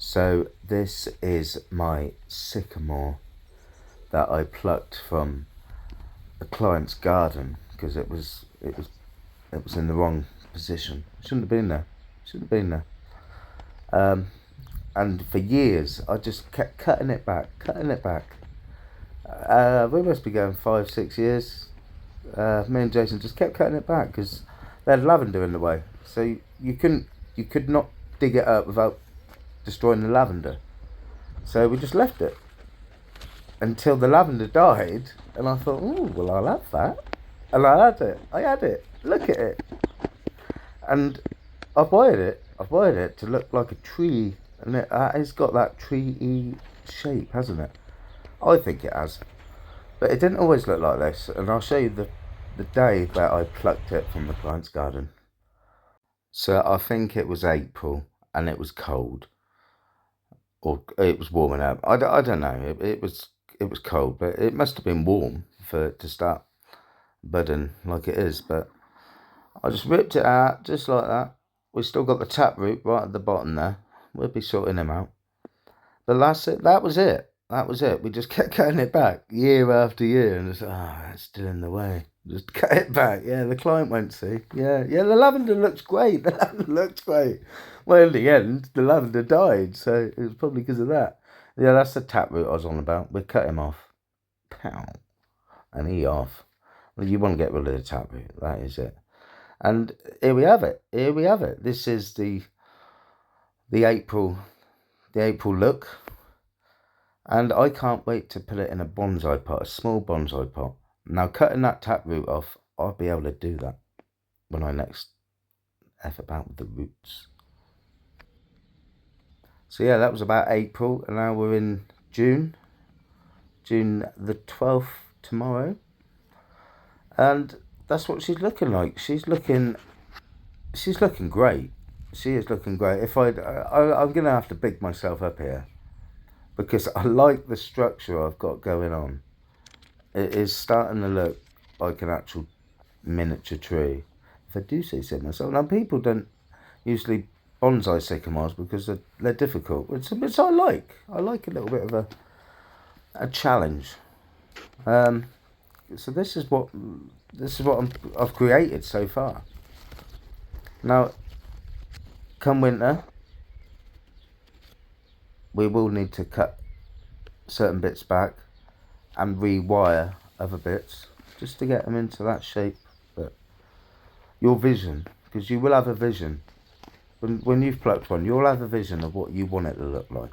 So this is my sycamore that I plucked from a client's garden because it was in the wrong position. Shouldn't have been there. Shouldn't have been there. And for years I just kept cutting it back, cutting it back. We must be going 5, 6 years. Me and Jason just kept cutting it back because they had lavender in the way. So you could not dig it up without destroying the lavender. So we just left it until the lavender died, and I thought, oh, well, I'll have that. And I had it. I had it. Look at it. And I bought it. I bought it to look like a tree, and it's got that tree-y shape, hasn't it? I think it has. But it didn't always look like this, and I'll show you the day that I plucked it from the client's garden. So I think it was April, and it was cold. Or it was warming up. I don't know. It was cold, but it must have been warm for it to start budding like it is. But I just ripped it out just like that. We still got the taproot right at the bottom there. We'll be sorting them out. But that's it. That was it. That was it. We just kept cutting it back year after year, and it's that's still in the way. Just cut it back. Yeah, the client won't see. Yeah. The lavender looks great. The lavender looks great. Well, in the end, the lavender died, so it was probably because of that. Yeah, that's the taproot I was on about. We cut him off. Pow. And he off. Well, you want to get rid of the taproot. That is it. And here we have it. Here we have it. This is the April look. And I can't wait to put it in a bonsai pot, a small bonsai pot. Now, cutting that taproot off, I'll be able to do that when I next F about with the roots. So yeah, that was about April, and now we're in June. June the 12th tomorrow. And that's what she's looking like. She's looking great. She is looking great. I'm going to have to big myself up here, because I like the structure I've got going on. It is starting to look like an actual miniature tree, if I do say so myself. Now, people don't usually bonsai sycamores because they're difficult, which I like. I like a little bit of a challenge. So this is what I've created so far. Now, come winter, we will need to cut certain bits back and rewire other bits just to get them into that shape. But your vision, because you will have a vision when you've plucked one, you'll have a vision of what you want it to look like.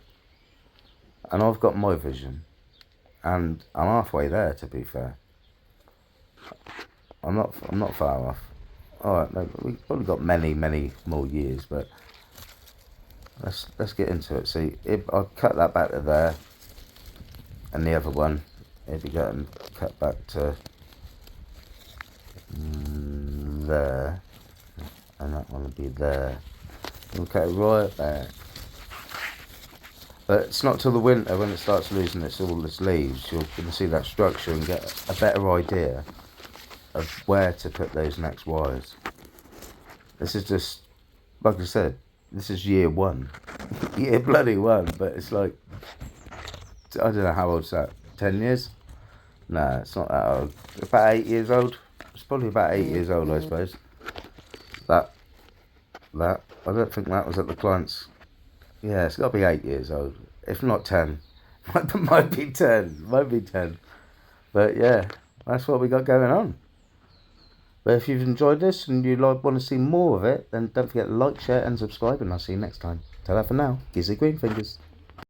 And I've got my vision, and I'm halfway there, to be fair. I'm not far off. Alright, no, we've probably got many more years, but let's get into it. See, if I cut that back to there, and the other one, it'll be getting cut back to there, and that one will be there. We'll cut it right back. But it's not till the winter, when it starts losing all its leaves, you're going to see that structure and get a better idea of where to put those next wires. This is just, like I said, this is year one. Year bloody one, but it's like, I don't know how old's that, 10 years? No, it's not that old. About 8 years old. It's probably about 8 years old, I suppose. That, I don't think that was at the client's. Yeah, it's got to be 8 years old. If not 10. Might be 10. Might be 10. But yeah, that's what we got going on. But if you've enjoyed this and you want to see more of it, then don't forget to like, share and subscribe, and I'll see you next time. Ta-ra for now. Gizzy Green Fingers.